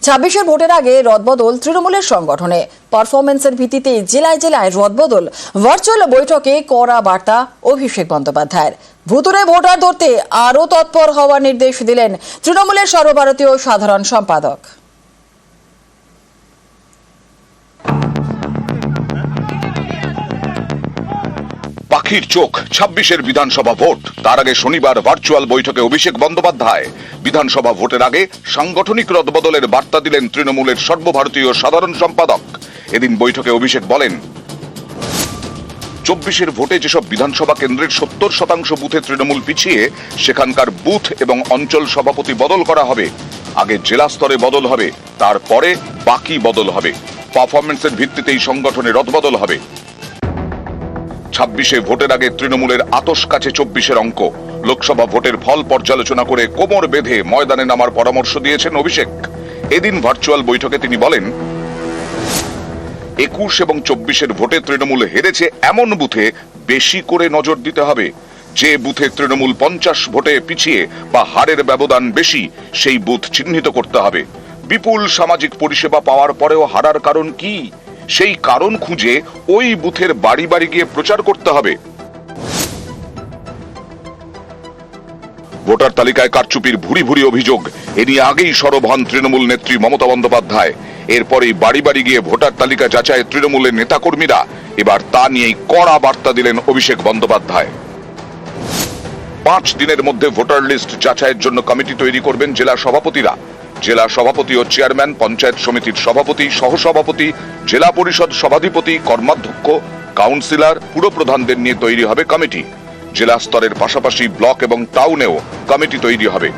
26-এর ভোটের আগে রদবদল তৃণমূলের সংগঠনে। পারফরমেন্সের ভিত্তিতে জেলায় জেলায় রদবদল। ভার্চুয়াল বৈঠকে কড়া বার্তা অভিষেক বন্দ্যোপাধ্যায়ের। ভুতুড়ে ভোটার ধরতে আরও তৎপর হওয়ার নির্দেশ দিলেন তৃণমূলের সর্বভারতীয় সাধারণ সম্পাদক। পাখির চোখ 26-এর বিধানসভা ভোট। তার আগে শনিবার ভার্চুয়াল বৈঠকে অভিষেক বন্দ্যোপাধ্যায়। বিধানসভা ভোটের আগে সাংগঠনিক রদবদলের বার্তা দিলেন তৃণমূলের সর্বভারতীয় সাধারণ সম্পাদক। এদিন বৈঠকে অভিষেক বলেন, 24-এর ভোটে যেসব বিধানসভা কেন্দ্রের 70% বুথে তৃণমূল পিছিয়ে, সেখানকার বুথ এবং অঞ্চল সভাপতি বদল করা হবে। আগে জেলা স্তরে বদল হবে, তারপরে বাকি বদল হবে। পারফরমেন্সের ভিত্তিতেই সংগঠনে রদবদল হবে। 26-এ ভোটের আগে তৃণমূলের আতস কাছে 24-এর অঙ্ক। লোকসভা ভোটের ফল পর্যালোচনা করে কোমর বেঁধে ময়দানে নামার পরামর্শ দিয়েছেন অভিষেক। এদিন ভার্চুয়াল বৈঠকে তিনি বলেন, 21 এবং 24-এর ভোটে তৃণমূল হেরেছে এমন বুথে বেশি করে নজর দিতে হবে। যে বুথে তৃণমূল 50 ভোটে পিছিয়ে বা হারের ব্যবধান বেশি, সেই বুথ চিহ্নিত করতে হবে। বিপুল সামাজিক পরিষেবা পাওয়ার পরেও হারার কারণ কি, সেই কারণ খুঁজে ওই বুথের বাড়ি বাড়ি গিয়ে প্রচার করতে হবে। ভোটার তালিকায় কারচুপির ভুরি ভুরি অভিযোগ। এ নিয়ে আগেই সরব হন তৃণমূল নেত্রী মমতা বন্দ্যোপাধ্যায়। এরপরেই বাড়ি বাড়ি গিয়ে ভোটার তালিকা যাচাই তৃণমূলের নেতাকর্মীরা। এবার তা নিয়েই কড়া বার্তা দিলেন অভিষেক বন্দ্যোপাধ্যায়। 5 দিনের মধ্যে ভোটার লিস্ট যাচাইয়ের জন্য কমিটি তৈরি করবেন জেলা সভাপতিরা। জেলা সভাপতি ও চেয়ারম্যান, পঞ্চায়েত সমিতির সভাপতি, সহসভাপতি, জেলা পরিষদ সভাধিপতি, কর্মাধ্যক্ষ, কাউন্সিলর, পুরপ্রধানদের নিয়ে তৈরি হবে কমিটি। জেলা স্তরের পাশাপাশি ব্লক এবং টাউনেও কমিটি তৈরি হবে।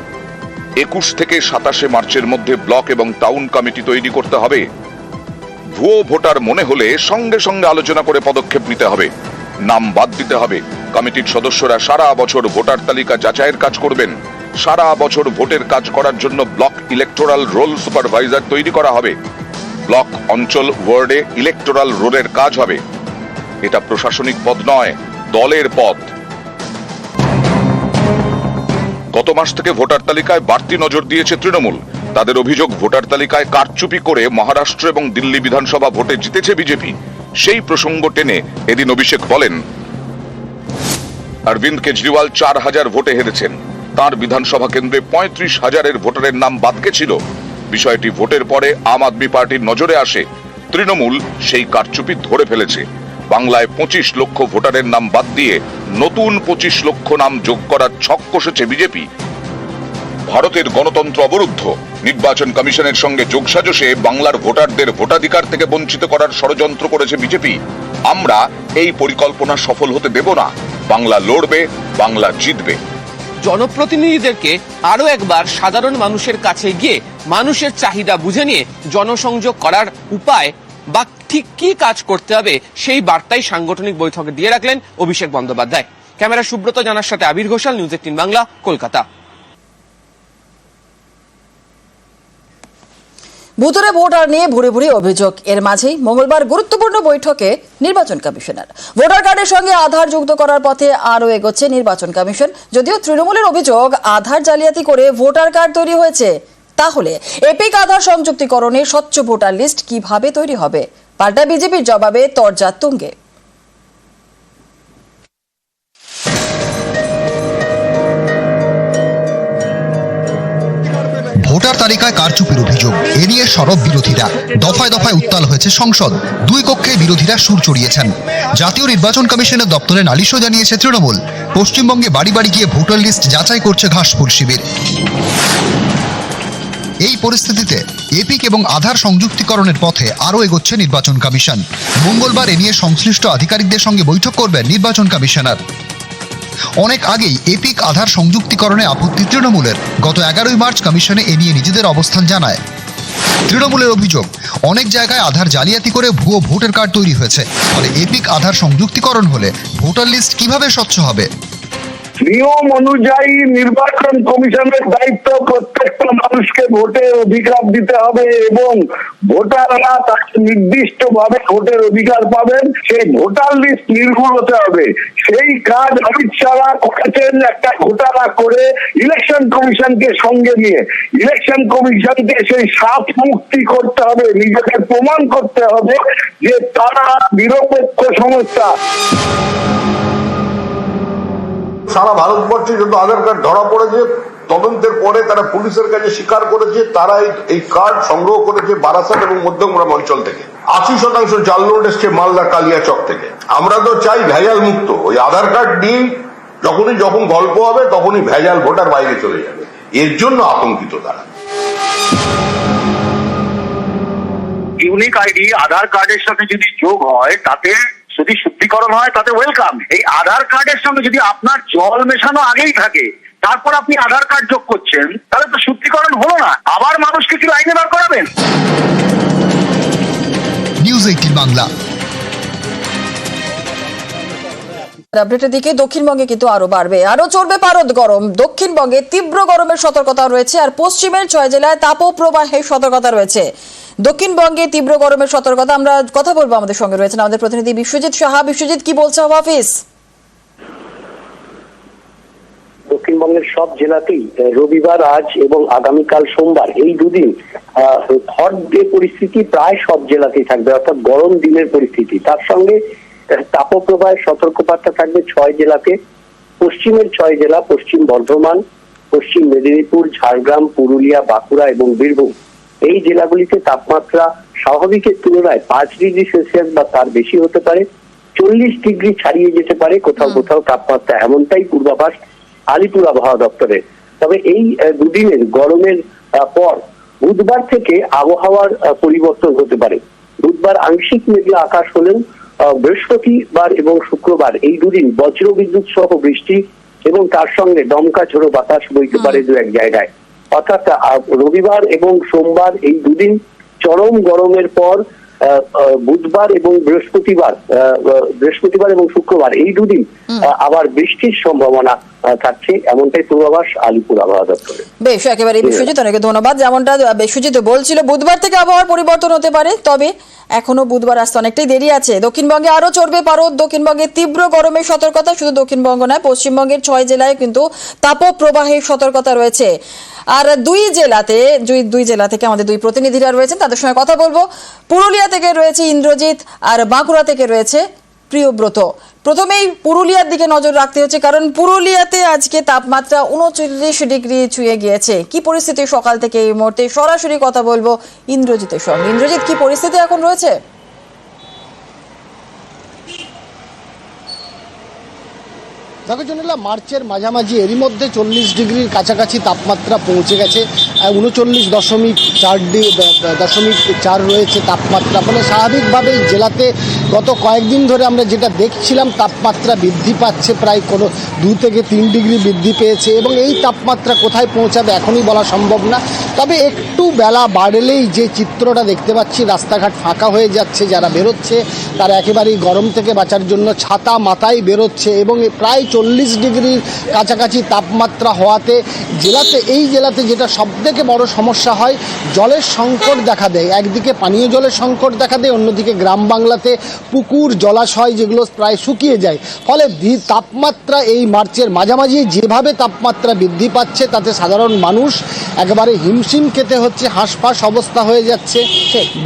21 থেকে 27 মার্চের মধ্যে ব্লক এবং টাউন কমিটি তৈরি করতে হবে। ভুয়ো ভোটার মনে হলে সঙ্গে সঙ্গে আলোচনা করে পদক্ষেপ নিতে হবে। নাম বাদ দিতে হবে। কমিটির সদস্যরা সারা বছর ভোটার তালিকা যাচাইয়ের কাজ করবেন। সারা বছর ভোটের কাজ করার জন্য ব্লক ইলেকটোরাল রোল সুপারভাইজার তৈরি করা হবে। ব্লক, অঞ্চল, ওয়ার্ডে ইলেকটোরাল রোলের কাজ হবে। এটা প্রশাসনিক পদ নয়, দলের পদ। গত মাস থেকে ভোটার তালিকায় বাড়তি নজর দিয়েছে তৃণমূল। তাদের অভিযোগ, ভোটার তালিকায় কারচুপি করে মহারাষ্ট্র এবং দিল্লি বিধানসভা ভোটে জিতেছে বিজেপি। সেই প্রসঙ্গ টেনে এদিন অভিষেক বলেন, অরবিন্দ কেজরিওয়াল 4000 ভোটে হেরেছেন। তার বিধানসভা কেন্দ্রে 35,000-এর ভোটারের নাম বাদ গেছিল। বিষয়টি ভোটের পরে আম আদমি পার্টির নজরে আসে। তৃণমূল সেই কারচুপি ধরে ফেলেছে। বাংলায় 25 লক্ষ ভোটারের নাম বাদ দিয়ে নতুন 25 লক্ষ নাম যোগ করার ছক কষেছে বিজেপি। ভারতের গণতন্ত্র অবরুদ্ধ। নির্বাচন কমিশনের সঙ্গে যোগসাজশে বাংলার ভোটারদের ভোটাধিকার থেকে বঞ্চিত করার ষড়যন্ত্র করেছে বিজেপি। আমরা এই পরিকল্পনা সফল হতে দেব না। বাংলা লড়বে, বাংলা জিতবে। জনপ্রতিনিধিদেরকে আরো একবার সাধারণ মানুষের কাছে গিয়ে মানুষের চাহিদা বুঝে নিয়ে জনসংযোগ করার উপায় বা ঠিক কি কাজ করতে হবে, সেই বার্তাই সাংগঠনিক বৈঠকে দিয়ে রাখলেন অভিষেক বন্দ্যোপাধ্যায়। ক্যামেরা সুব্রত জানার সাথে আবির ঘোষাল, নিউজ 18 বাংলা, কলকাতা। ভুতুড়ে ভোটার নিয়ে ভুরি ভুরি অভিযোগ। এর মাঝেই মঙ্গলবার গুরুত্বপূর্ণ বৈঠকে নির্বাচন কমিশনার। ভোটার কার্ডের সঙ্গে আধার যুক্ত করার পথে আরও এগোচ্ছে নির্বাচন কমিশন। যদিও তৃণমূলের অভিযোগ, আধার জালিয়াতি করে ভোটার কার্ড তৈরি হয়েছে। তাহলে এপিক আধার সংযুক্তিকরণে স্বচ্ছ ভোটার লিস্ট কিভাবে তৈরি হবে? পাল্টা বিজেপির জবাবে তরজা তুঙ্গে। ভোটার তালিকায় কারচুপির অভিযোগ, এ নিয়ে সরব বিরোধীরা। দফায় দফায় উত্তাল হয়েছে সংসদ। দুই কক্ষে বিরোধীরা সুর চড়িয়েছেন। জাতীয় নির্বাচন কমিশনের দপ্তরে নালিশও জানিয়েছে তৃণমূল। পশ্চিমবঙ্গে বাড়ি বাড়ি গিয়ে ভোটার লিস্ট যাচাই করছে ঘাসফুল শিবির। এই পরিস্থিতিতে এপিক এবং আধার সংযুক্তিকরণের পথে আরও এগোচ্ছে নির্বাচন কমিশন। মঙ্গলবার এ নিয়ে সংশ্লিষ্ট আধিকারিকদের সঙ্গে বৈঠক করবেন নির্বাচন কমিশনার। অনেক আগেই এপিক আধার সংযুক্তিকরণে আপত্তি তৃণমূলের। গত 11 মার্চ কমিশনে এ নিয়ে নিজেদের অবস্থান জানায়। তৃণমূলের অভিযোগ, অনেক জায়গায় আধার জালিয়াতি করে ভুয়ো ভোটার কার্ড তৈরি হয়েছে। ফলে এপিক আধার সংযুক্তিকরণ হলে ভোটার লিস্ট কিভাবে স্বচ্ছ হবে? নিয়ম অনুযায়ী নির্বাচন কমিশনের দায়িত্ব প্রত্যেকটা মানুষকে ভোটের অধিকার দিতে হবে এবং ভোটাররা তাকে নির্দিষ্ট ভাবে ভোটের অধিকার পাবেন। সেই ভোটার লিস্ট নির্ভুল হতে হবে। সেই কাজ অমিত শাহ করেছেন একটা ঘোটালা করে ইলেকশন কমিশনকে সঙ্গে নিয়ে। ইলেকশন কমিশনকে সেই সাপ মুক্তি করতে হবে, নিজেকে প্রমাণ করতে হবে যে তারা নিরপেক্ষ সংস্থা। সারা ভারতবর্ষে যত আধার কার্ড ধরা পড়েছে, তদন্তের পরে তারা পুলিশের কাছে স্বীকার করেছে তারা এই কার্ড সংগ্রহ করেছে বারাসাত এবং মধ্যমগ্রাম অঞ্চল থেকে। 80% জাল নোট এসছে মালদা কালিয়াচক থেকে। আমরা তো চাই ভেজাল মুক্ত। ওই আধার কার্ড নিয়ে যখন গল্প হবে তখনই ভেজাল ভোটার বাইরে চলে যাবে। এর জন্য আতঙ্কিত তারা। ইউনিক আইডি আধার কার্ডের সাথে যদি যোগ হয়, তাতে যদি শুদ্ধিকরণ হয় তাতে ওয়েলকাম। এই আধার কার্ডের সঙ্গে যদি আপনার জল মেশানো আগেই থাকে, তারপর আপনি আধার কার্ড যোগ করছেন, তাহলে তো শুদ্ধিকরণ হলো না। আবার মানুষকে কি লাইনে বার করাবেন? নিউজ 18 বাংলা। আপডেটের দিকে দক্ষিণবঙ্গে কিন্তু আরো বাড়বে, আরো চলবে পারদ গরম। দক্ষিণবঙ্গে তীব্র গরমের সতর্কতা রয়েছে, আর পশ্চিমের 6 জেলায় তাপপ্রবাহের সতর্কতা রয়েছে। দক্ষিণবঙ্গে তীব্র গরমের সতর্কতা। আমরা কথা বলবো, আমাদের সঙ্গে রয়েছেন আমাদের প্রতিনিধি বিশ্বজিৎ সাহা। বিশ্বজিৎ, কি বলছে হাওয়া অফিস? দক্ষিণবঙ্গের সব জেলাতেই রবিবার, আজ এবং আগামীকাল সোমবার, এই দুদিন হট ডে পরিস্থিতি প্রায় সব জেলাতেই থাকবে, অর্থাৎ গরম দিনের পরিস্থিতি। তার সঙ্গে তাপপ্রবাহের সতর্কবার্তা থাকবে 6 জেলাতে। পশ্চিমের 6 জেলা, পশ্চিম বর্ধমান, পশ্চিম মেদিনীপুর, ঝাড়গ্রাম, পুরুলিয়া, বাঁকুড়া এবং বীরভূম, এই জেলাগুলিতে তাপমাত্রা স্বাভাবিকের তুলনায় 5 ডিগ্রি সেলসিয়াস বা তার বেশি হতে পারে, 40 ডিগ্রি ছাড়িয়ে যেতে পারে কোথাও কোথাও তাপমাত্রা, এমনটাই পূর্বাভাস আলিপুর আবহাওয়া দপ্তরের। তবে এই দুদিনের গরমের পর বুধবার থেকে আবহাওয়ার পরিবর্তন হতে পারে। বুধবার আংশিক মেঘলা আকাশ হলেও বৃহস্পতিবার এবং শুক্রবার এই দুদিন বজ্রবিদ্যুৎ সহ বৃষ্টি এবং তার সঙ্গে দমকা ঝোড়ো বাতাস বইতে পারে 2-1 জায়গায়। অর্থাৎ রবিবার এবং সোমবার এই দুদিন চরম গরমের পর বুধবার এবং বৃহস্পতিবার এবং শুক্রবার এই দুদিন আবার বৃষ্টির সম্ভাবনা থাকছে, এমনটাই পূর্বাভাস আলিপুর আবহাওয়া দপ্তরের। বেশ, একেবারে বিশ্বজিৎ, অনেকে ধন্যবাদ। যেমনটা বিশ্বজিৎ বলছিল, বুধবার থেকে আবহাওয়ার পরিবর্তন হতে পারে, তবে এখনো বুধবার আসতে অনেকটাই দেরি আছে। দক্ষিণবঙ্গে আরো চড়বে পারদ। দক্ষিণবঙ্গে তীব্র গরমের সতর্কতা। শুধু দক্ষিণবঙ্গ নয়, পশ্চিমবঙ্গের 6 জেলায় কিন্তু তাপপ্রবাহের সতর্কতা রয়েছে। আর দুই জেলা থেকে আমাদের 2 প্রতিনিধিরা রয়েছেন, তাদের সঙ্গে কথা বলবো। পুরুলিয়া থেকে রয়েছে ইন্দ্রজিৎ, আর বাঁকুড়া থেকে রয়েছে প্রিয়ব্রত। প্রথমেই পুরুলিয়ার দিকে নজর রাখতে হচ্ছে, কারণ পুরুলিয়াতে আজকে তাপমাত্রা 39 ডিগ্রি ছুঁয়ে গিয়েছে। কি পরিস্থিতি সকাল থেকে এই মুহূর্তে? সরাসরি কথা বলবো ইন্দ্রজিতের সঙ্গে। ইন্দ্রজিৎ, কি পরিস্থিতি এখন রয়েছে? দেখো জনিলা, মার্চের মাঝামাঝি এরই মধ্যে 40 ডিগ্রির কাছাকাছি তাপমাত্রা পৌঁছে গেছে। 39.4 রয়েছে তাপমাত্রা। ফলে স্বাভাবিকভাবেই জেলাতে গত কয়েকদিন ধরে আমরা যেটা দেখছিলাম, তাপমাত্রা বৃদ্ধি পাচ্ছে, প্রায় কোনো 2 থেকে 3 ডিগ্রি বৃদ্ধি পেয়েছে, এবং এই তাপমাত্রা কোথায় পৌঁছাবে এখনই বলা সম্ভব না। তবে একটু বেলা বাড়লেই যে চিত্রটা দেখতে পাচ্ছি, রাস্তাঘাট ফাঁকা হয়ে যাচ্ছে, যারা বেরোচ্ছে তারা একেবারেই গরম থেকে বাঁচার জন্য ছাতা মাথায় বেরোচ্ছে, এবং প্রায় 40 ডিগ্রির কাছাকাছি তাপমাত্রা হওয়াতে এই জেলাতে যেটা সবথেকে বড় সমস্যা হয়, জলের সংকট দেখা দেয়। একদিকে পানীয় জলের সংকট দেখা দেয়, অন্যদিকে গ্রাম বাংলাতে পুকুর, জলাশয় যেগুলো প্রায় শুকিয়ে যায়। ফলে তাপমাত্রা এই মার্চের মাঝামাঝি যেভাবে তাপমাত্রা বৃদ্ধি পাচ্ছে, তাতে সাধারণ মানুষ একেবারে হিমশিম খেতে হচ্ছে, হাঁসফাঁস অবস্থা হয়ে যাচ্ছে।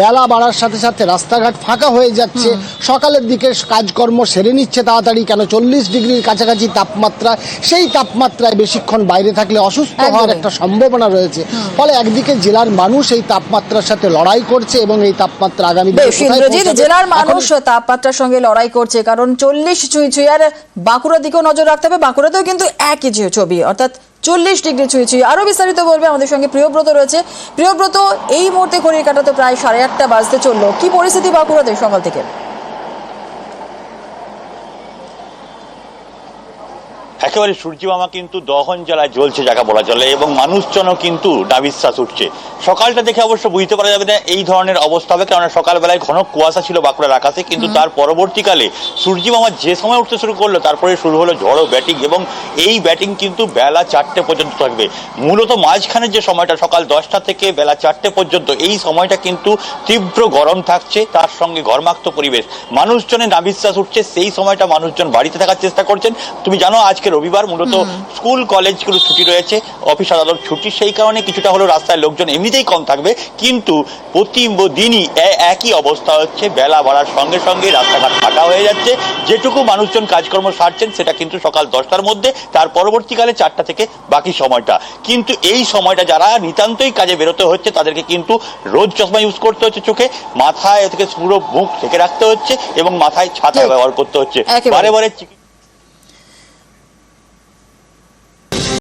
বেলা বাড়ার সাথে সাথে রাস্তাঘাট ফাঁকা হয়ে যাচ্ছে, সকালের দিকে কাজকর্ম সেরে নিচ্ছে তাড়াতাড়ি, কেন 40 ডিগ্রির কাছাকাছি তাপমাত্রা। সেই তাপমাত্রায় বেশিক্ষণ বাইরে থাকলে অসুস্থ হওয়ার একটা সম্ভাবনা রয়েছে। ফলে একদিকে জেলার মানুষ এই তাপমাত্রার সাথে লড়াই করছে, এবং এই তাপমাত্রা আগামী জেলার মানুষ তাপমাত্রার সঙ্গে লড়াই করছে, কারণ 40 ছুঁই। আর বাঁকুড়ার দিকেও নজর রাখতে হবে, বাঁকুড়াতেও কিন্তু একই ছবি, অর্থাৎ 40 ডিগ্রি ছুঁই। আরো বিস্তারিত বলবে আমাদের সঙ্গে প্রিয়ব্রত রয়েছে। প্রিয়ব্রত, এই মুহূর্তে ঘড়ির কাঁটাতে প্রায় 8:30 বাজতে চললো। কি পরিস্থিতি বাঁকুড়াতে সকাল থেকে? একেবারে সূর্যমামা কিন্তু দহন জ্বালায় জ্বলছে যাকে বলা চলে, এবং মানুষজনও কিন্তু নাভিশ্বাস উঠছে। সকালটা দেখে অবশ্য বুঝতে পারা যাবে না এই ধরনের অবস্থা হবে, কারণ সকালবেলায় ঘন কুয়াশা ছিল বাঁকুড়ার আকাশে, কিন্তু তার পরবর্তীকালে সূর্যমামা যে সময় উঠতে শুরু করলো তারপরে শুরু হলো ঝড়ো ব্যাটিং, এবং এই ব্যাটিং কিন্তু বেলা 4টে পর্যন্ত থাকবে। মূলত মাঝখানের যে সময়টা সকাল 10টা থেকে বেলা 4টে পর্যন্ত, এই সময়টা কিন্তু তীব্র গরম থাকছে, তার সঙ্গে ঘর্মাক্ত পরিবেশ, মানুষজনের নাভিশ্বাস উঠছে। সেই সময়টা মানুষজন বাড়িতে থাকার চেষ্টা করছেন। তুমি জানো আজকে রবিবার, মূলত স্কুল কলেজগুলো ছুটি রয়েছে, অফিস আদালত ছুটি, সেই কারণে কিছুটা হলো রাস্তায় লোকজন এমনিতেই কম থাকবে, কিন্তু প্রতিদিনই একই অবস্থা হচ্ছে। বেলা বাড়ার সঙ্গে সঙ্গে রাস্তাঘাট ফাঁকা হয়ে যাচ্ছে। যেটুকু মানুষজন কাজকর্ম সারছেন সেটা কিন্তু সকাল 10টার মধ্যে, তার পরবর্তীকালে 4টা থেকে বাকি সময়টা। কিন্তু এই সময়টা যারা নিতান্তই কাজে বেরোতে হচ্ছে তাদেরকে কিন্তু রোজ চশমা ইউজ করতে হচ্ছে চোখে, মাথায় থেকে পুরো মুখ ঢেকে রাখতে হচ্ছে, এবং মাথায় ছাতা ব্যবহার করতে হচ্ছে। একেবারে। বারে বারে